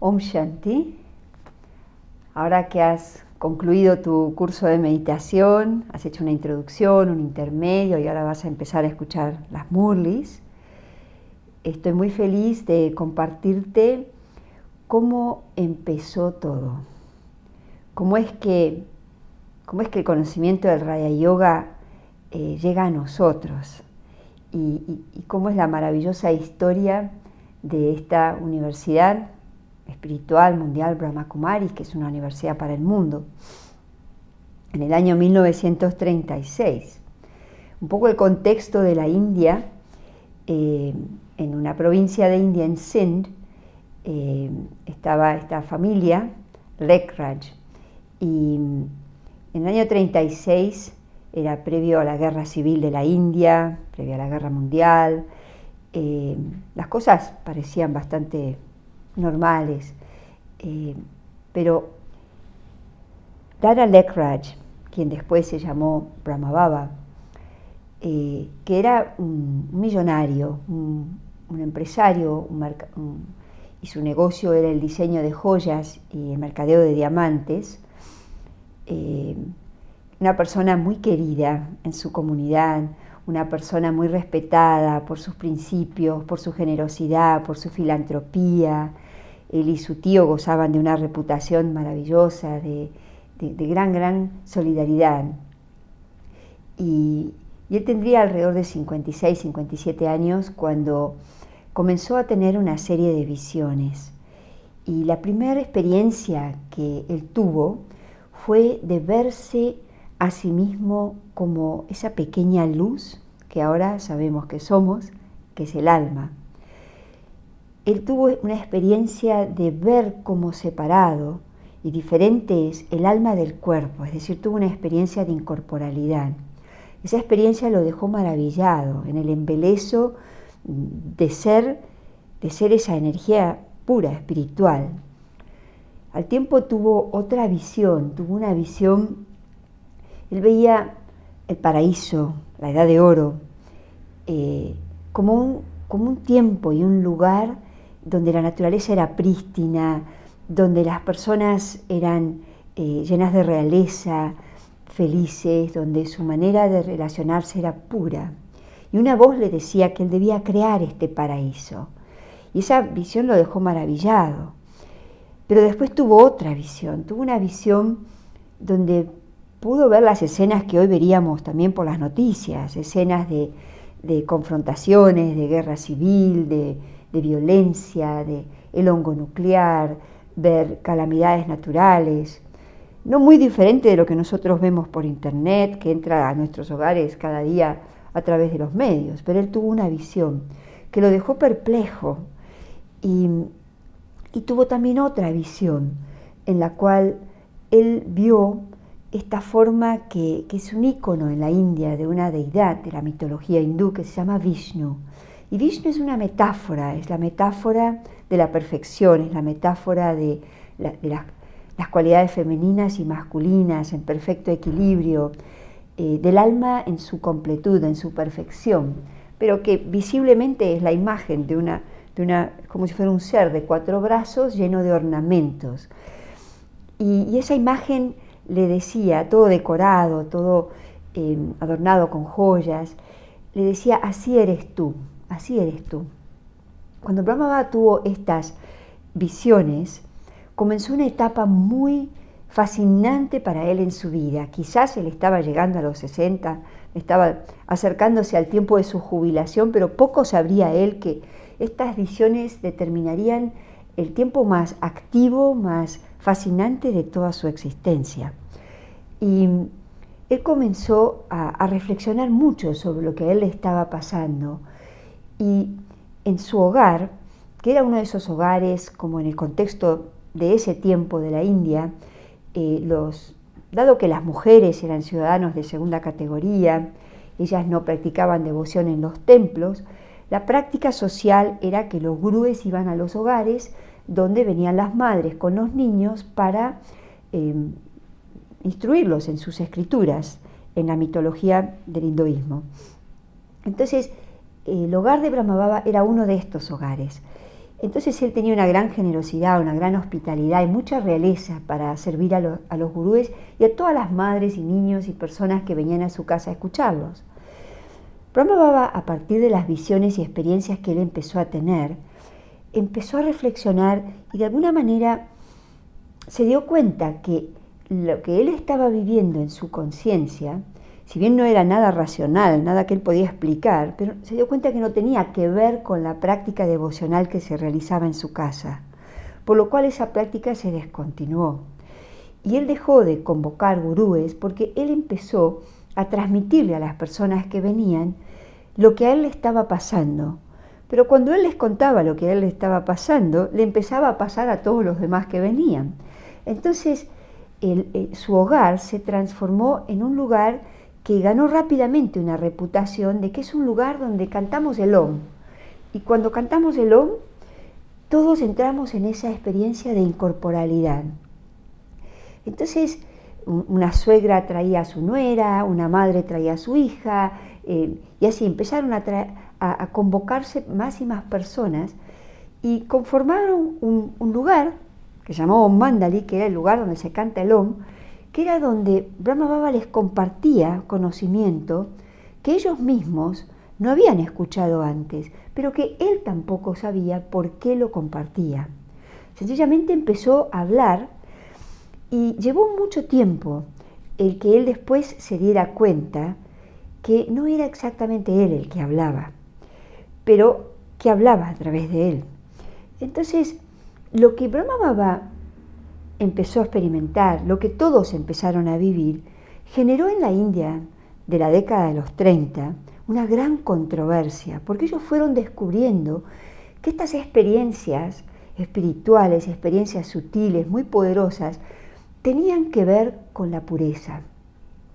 Om Shanti. Ahora que has concluido tu curso de meditación, has hecho una introducción, un intermedio y ahora vas a empezar a escuchar las murlis, estoy muy feliz de compartirte cómo empezó todo. Cómo es que el conocimiento del Raja Yoga llega a nosotros y cómo es la maravillosa historia de esta universidad espiritual mundial Brahma Kumaris, que es una universidad para el mundo, en el año 1936. Un poco el contexto de la India, en una provincia de India, en Sindh, estaba esta familia, Lekraj, y en el año 36 era previo a la guerra civil de la India, previo a la guerra mundial. Las cosas parecían bastante normales, pero Dada Lekraj, quien después se llamó Brahmababa, que era un millonario, un empresario, y su negocio era el diseño de joyas y el mercadeo de diamantes, una persona muy querida en su comunidad, una persona muy respetada por sus principios, por su generosidad, por su filantropía. Él y su tío gozaban de una reputación maravillosa, de gran solidaridad. Y él tendría alrededor de 56, 57 años cuando comenzó a tener una serie de visiones. Y la primera experiencia que él tuvo fue de verse a sí mismo como esa pequeña luz que ahora sabemos que somos, que es el alma. Él tuvo una experiencia de ver como separado y diferente es el alma del cuerpo, es decir, tuvo una experiencia de incorporalidad. Esa experiencia lo dejó maravillado en el embeleso de ser esa energía pura, espiritual. Al tiempo tuvo otra visión, tuvo una visión. Él veía el paraíso, la edad de oro, como un tiempo y un lugar donde la naturaleza era prístina, donde las personas eran llenas de realeza, felices, donde su manera de relacionarse era pura. Y una voz le decía que él debía crear este paraíso. Y esa visión lo dejó maravillado. Pero después tuvo otra visión, tuvo una visión donde pudo ver las escenas que hoy veríamos también por las noticias, escenas de confrontaciones, de guerra civil, de violencia, de el hongo nuclear, ver calamidades naturales, no muy diferente de lo que nosotros vemos por internet, que entra a nuestros hogares cada día a través de los medios, pero él tuvo una visión que lo dejó perplejo y tuvo también otra visión en la cual él vio esta forma que es un ícono en la India de una deidad de la mitología hindú que se llama Vishnu. Y Vishnu es una metáfora, es la metáfora de la perfección, es la metáfora de las cualidades femeninas y masculinas en perfecto equilibrio, del alma en su completud, en su perfección, pero que visiblemente es la imagen de una como si fuera un ser de 4 brazos lleno de ornamentos. Y esa imagen le decía, todo decorado, todo adornado con joyas, le decía, así eres tú, así eres tú. Cuando Brahmababa tuvo estas visiones, comenzó una etapa muy fascinante para él en su vida. Quizás él estaba llegando a los 60, estaba acercándose al tiempo de su jubilación, pero poco sabría él que estas visiones determinarían el tiempo más activo, más fascinante de toda su existencia. Y él comenzó a reflexionar mucho sobre lo que a él le estaba pasando. Y en su hogar, que era uno de esos hogares, como en el contexto de ese tiempo de la India, dado que las mujeres eran ciudadanos de segunda categoría, ellas no practicaban devoción en los templos, la práctica social era que los gurúes iban a los hogares donde venían las madres con los niños para instruirlos en sus escrituras, en la mitología del hinduismo. Entonces, el hogar de Brahmababa era uno de estos hogares. Entonces él tenía una gran generosidad, una gran hospitalidad y mucha realeza para servir a los gurúes y a todas las madres y niños y personas que venían a su casa a escucharlos. Brahma Baba, a partir de las visiones y experiencias que él empezó a tener, empezó a reflexionar y de alguna manera se dio cuenta que lo que él estaba viviendo en su conciencia, si bien no era nada racional, nada que él podía explicar, pero se dio cuenta que no tenía que ver con la práctica devocional que se realizaba en su casa, por lo cual esa práctica se descontinuó. Y él dejó de convocar gurúes porque él empezó a transmitirle a las personas que venían lo que a él le estaba pasando. Pero cuando él les contaba lo que a él le estaba pasando, le empezaba a pasar a todos los demás que venían. Entonces, su hogar se transformó en un lugar que ganó rápidamente una reputación de que es un lugar donde cantamos el Om. Y cuando cantamos el Om, todos entramos en esa experiencia de incorporalidad. Entonces, una suegra traía a su nuera, una madre traía a su hija, y así empezaron a convocarse más y más personas y conformaron un lugar que se llamó Om Mandali, que era el lugar donde se canta el Om, que era donde Brahma Baba les compartía conocimiento que ellos mismos no habían escuchado antes, pero que él tampoco sabía por qué lo compartía. Sencillamente empezó a hablar y llevó mucho tiempo el que él después se diera cuenta que no era exactamente él el que hablaba, pero que hablaba a través de él. Entonces, lo que Brahma Baba empezó a experimentar, lo que todos empezaron a vivir, generó en la India de la década de los 30 una gran controversia, porque ellos fueron descubriendo que estas experiencias espirituales, experiencias sutiles, muy poderosas, tenían que ver con la pureza,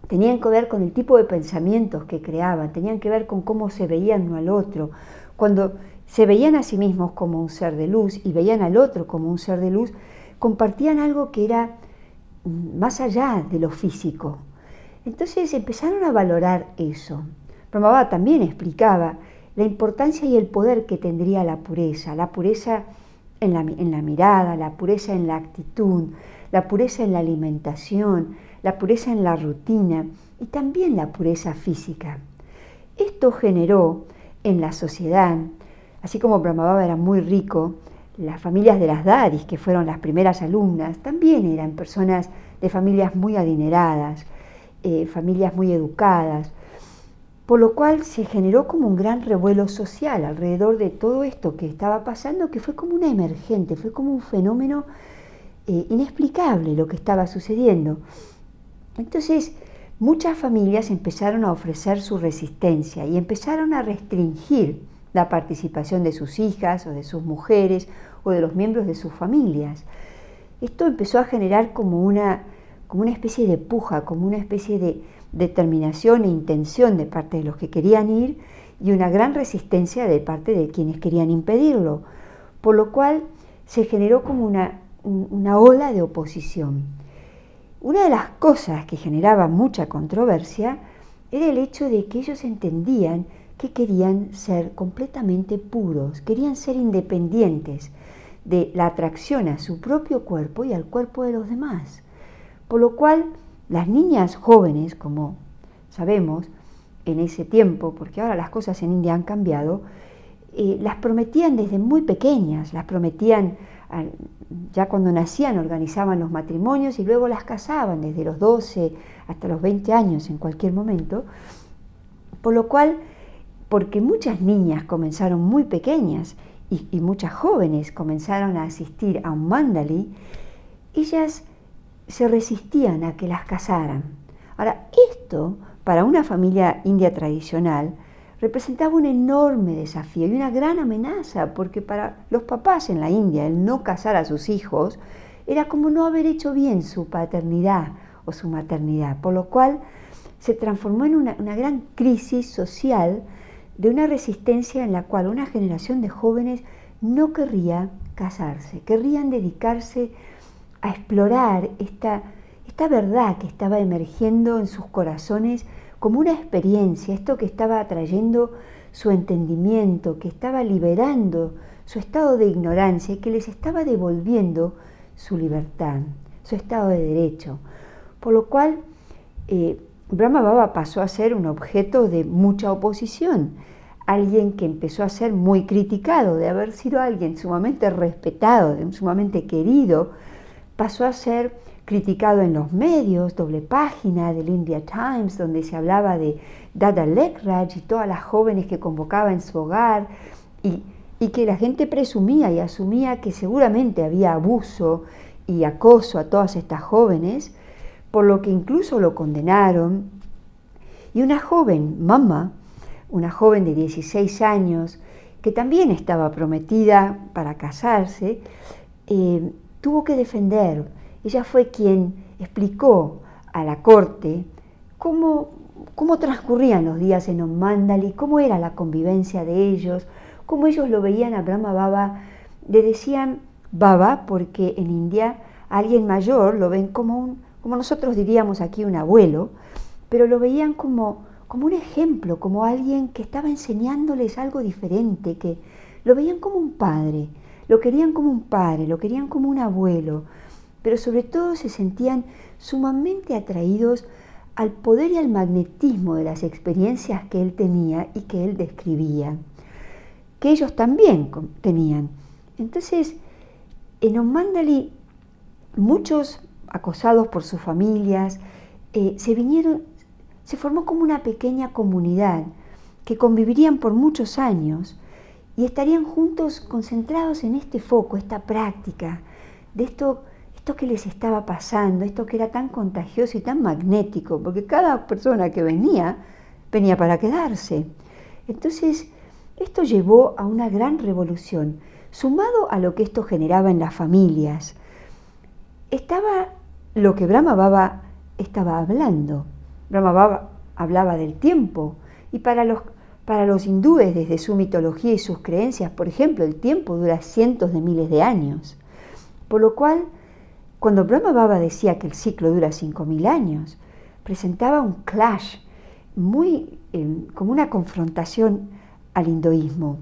tenían que ver con el tipo de pensamientos que creaban, tenían que ver con cómo se veían uno al otro. Cuando se veían a sí mismos como un ser de luz y veían al otro como un ser de luz, compartían algo que era más allá de lo físico. Entonces empezaron a valorar eso. Brahma Baba también explicaba la importancia y el poder que tendría la pureza en la mirada, la pureza en la actitud, la pureza en la alimentación, la pureza en la rutina y también la pureza física. Esto generó en la sociedad, así como Brahma Baba era muy rico, las familias de las Dadis, que fueron las primeras alumnas, también eran personas de familias muy adineradas, familias muy educadas, por lo cual se generó como un gran revuelo social alrededor de todo esto que estaba pasando, que fue como una emergente, fue como un fenómeno inexplicable lo que estaba sucediendo. Entonces, muchas familias empezaron a ofrecer su resistencia y empezaron a restringir la participación de sus hijas o de sus mujeres o de los miembros de sus familias. Esto empezó a generar como una especie de puja, como una especie de determinación e intención de parte de los que querían ir y una gran resistencia de parte de quienes querían impedirlo, por lo cual se generó como una ola de oposición. Una de las cosas que generaba mucha controversia era el hecho de que ellos entendían que querían ser completamente puros, querían ser independientes de la atracción a su propio cuerpo y al cuerpo de los demás. Por lo cual, las niñas jóvenes, como sabemos en ese tiempo, porque ahora las cosas en India han cambiado, las prometían desde muy pequeñas, las prometían ya cuando nacían, organizaban los matrimonios y luego las casaban desde los 12 hasta los 20 años en cualquier momento, por lo cual, porque muchas niñas comenzaron muy pequeñas y muchas jóvenes comenzaron a asistir a un mandali, ellas se resistían a que las casaran. Ahora, esto para una familia india tradicional representaba un enorme desafío y una gran amenaza, porque para los papás en la India el no casar a sus hijos era como no haber hecho bien su paternidad o su maternidad, por lo cual se transformó en una gran crisis social de una resistencia en la cual una generación de jóvenes no querría casarse, querrían dedicarse a explorar esta verdad que estaba emergiendo en sus corazones como una experiencia, esto que estaba atrayendo su entendimiento, que estaba liberando su estado de ignorancia y que les estaba devolviendo su libertad, su estado de derecho. Por lo cual, Brahma Baba pasó a ser un objeto de mucha oposición, alguien que empezó a ser muy criticado, de haber sido alguien sumamente respetado, sumamente querido, pasó a ser criticado en los medios, doble página del India Times, donde se hablaba de Dada Lekhraj y todas las jóvenes que convocaba en su hogar, y que la gente presumía y asumía que seguramente había abuso y acoso a todas estas jóvenes, por lo que incluso lo condenaron. Y una joven, Mama, una joven de 16 años, que también estaba prometida para casarse, tuvo que defender. Ella fue quien explicó a la corte cómo transcurrían los días en Om Mandali, cómo era la convivencia de ellos, cómo ellos lo veían a Brahma Baba. Le decían Baba porque en India a alguien mayor lo ven como nosotros diríamos aquí un abuelo, pero lo veían como un ejemplo, como alguien que estaba enseñándoles algo diferente, que lo veían como un padre, lo querían como un padre, lo querían como un abuelo, pero sobre todo se sentían sumamente atraídos al poder y al magnetismo de las experiencias que él tenía y que él describía, que ellos también tenían. Entonces, en Om Mandali, muchos acosados por sus familias, se formó como una pequeña comunidad que convivirían por muchos años y estarían juntos concentrados en este foco, esta práctica, de esto que les estaba pasando, esto que era tan contagioso y tan magnético, porque cada persona que venía para quedarse. Entonces, esto llevó a una gran revolución, sumado a lo que esto generaba en las familias. Estaba lo que Brahma Baba estaba hablando. Brahma Baba hablaba del tiempo, y para los hindúes, desde su mitología y sus creencias, por ejemplo, el tiempo dura cientos de miles de años. Por lo cual, cuando Brahma Baba decía que el ciclo dura 5.000 años, presentaba un clash como una confrontación al hinduismo.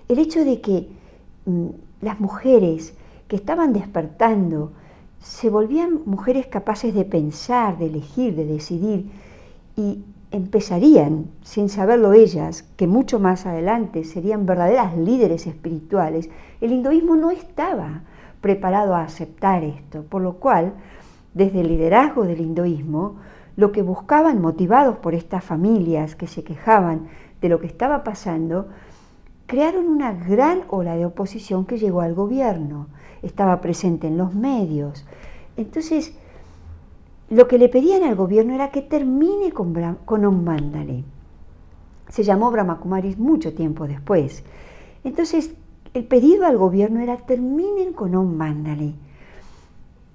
El hecho de que las mujeres que estaban despertando se volvían mujeres capaces de pensar, de elegir, de decidir, y empezarían, sin saberlo ellas, que mucho más adelante serían verdaderas líderes espirituales. El hinduismo no estaba preparado a aceptar esto, por lo cual, desde el liderazgo del hinduismo, lo que buscaban, motivados por estas familias que se quejaban de lo que estaba pasando, crearon una gran ola de oposición que llegó al gobierno, estaba presente en los medios. Entonces, lo que le pedían al gobierno era que termine con Om Mandali. Se llamó Brahma Kumaris mucho tiempo después. Entonces, el pedido al gobierno era: terminen con Om Mandali.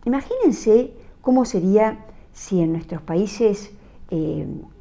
Imagínense cómo sería si en nuestros países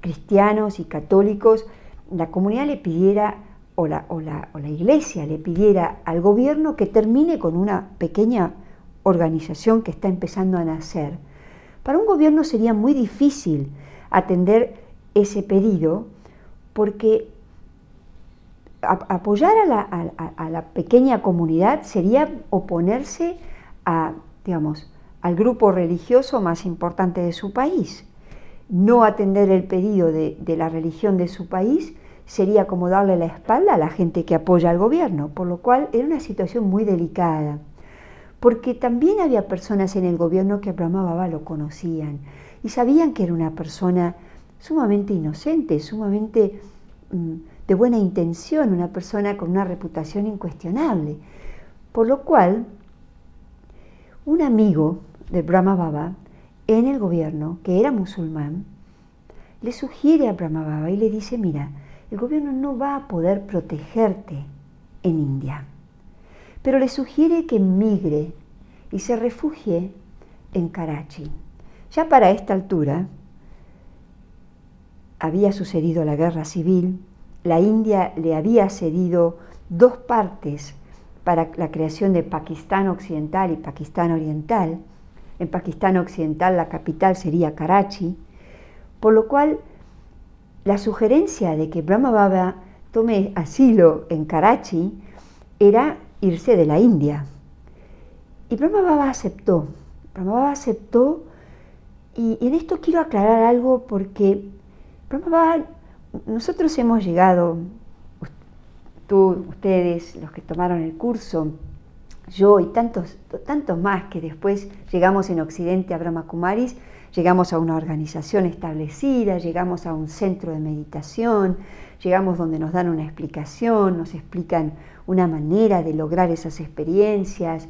cristianos y católicos la comunidad le pidiera, o la iglesia le pidiera al gobierno que termine con una pequeña organización que está empezando a nacer. Para un gobierno sería muy difícil atender ese pedido, porque apoyar a la pequeña comunidad sería oponerse al grupo religioso más importante de su país. No atender el pedido de la religión de su país sería como darle la espalda a la gente que apoya al gobierno, por lo cual era una situación muy delicada, porque también había personas en el gobierno que a Brahma Baba lo conocían y sabían que era una persona sumamente inocente, sumamente de buena intención, una persona con una reputación incuestionable, por lo cual un amigo de Brahma Baba en el gobierno, que era musulmán, le sugiere a Brahma Baba y le dice: mira, el gobierno no va a poder protegerte en India, pero le sugiere que migre y se refugie en Karachi. Ya para esta altura había sucedido la guerra civil, la India le había cedido 2 partes para la creación de Pakistán Occidental y Pakistán Oriental. En Pakistán Occidental la capital sería Karachi, por lo cual la sugerencia de que Brahma Baba tome asilo en Karachi era irse de la India. Y Brahma Baba aceptó. Brahma Baba aceptó, y en esto quiero aclarar algo porque Brahma Baba, nosotros hemos llegado, ustedes, los que tomaron el curso, yo y tantos más que después llegamos en Occidente a Brahma Kumaris, llegamos a una organización establecida, llegamos a un centro de meditación, llegamos donde nos dan una explicación, nos explican una manera de lograr esas experiencias,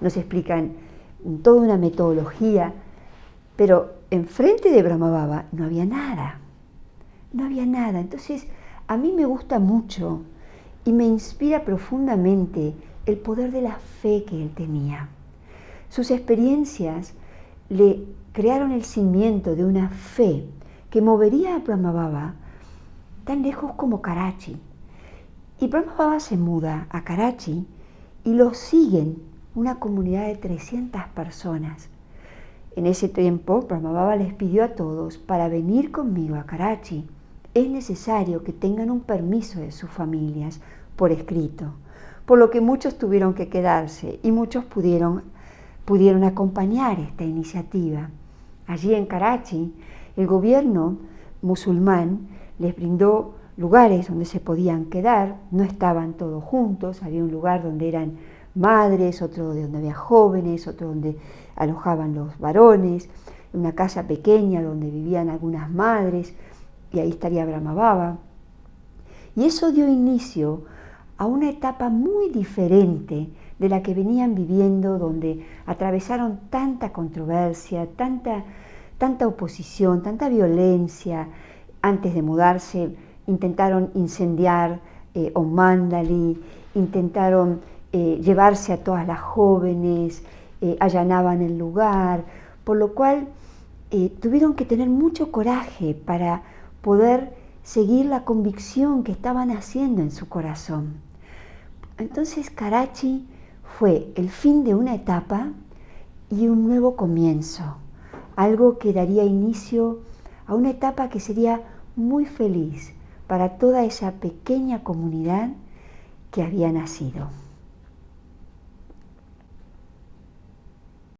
nos explican toda una metodología, pero enfrente de Brahma Baba no había nada, no había nada. Entonces a mí me gusta mucho y me inspira profundamente el poder de la fe que él tenía. Sus experiencias le crearon el cimiento de una fe que movería a Brahma Baba tan lejos como Karachi. Y Brahma Baba se muda a Karachi y lo siguen una comunidad de 300 personas. En ese tiempo, Brahma Baba les pidió a todos, para venir conmigo a Karachi, es necesario que tengan un permiso de sus familias por escrito, por lo que muchos tuvieron que quedarse y muchos pudieron acompañar esta iniciativa. Allí en Karachi, el gobierno musulmán les brindó lugares donde se podían quedar, no estaban todos juntos, había un lugar donde eran madres, otro donde había jóvenes, otro donde alojaban los varones, una casa pequeña donde vivían algunas madres, y ahí estaría Brahma Baba. Y eso dio inicio a una etapa muy diferente de la que venían viviendo, donde atravesaron tanta controversia, tanta oposición, tanta violencia. Antes de mudarse intentaron incendiar Om Mandali, intentaron llevarse a todas las jóvenes, allanaban el lugar, por lo cual tuvieron que tener mucho coraje para poder seguir la convicción que estaban haciendo en su corazón. Entonces Karachi fue el fin de una etapa y un nuevo comienzo, algo que daría inicio a una etapa que sería muy feliz para toda esa pequeña comunidad que había nacido.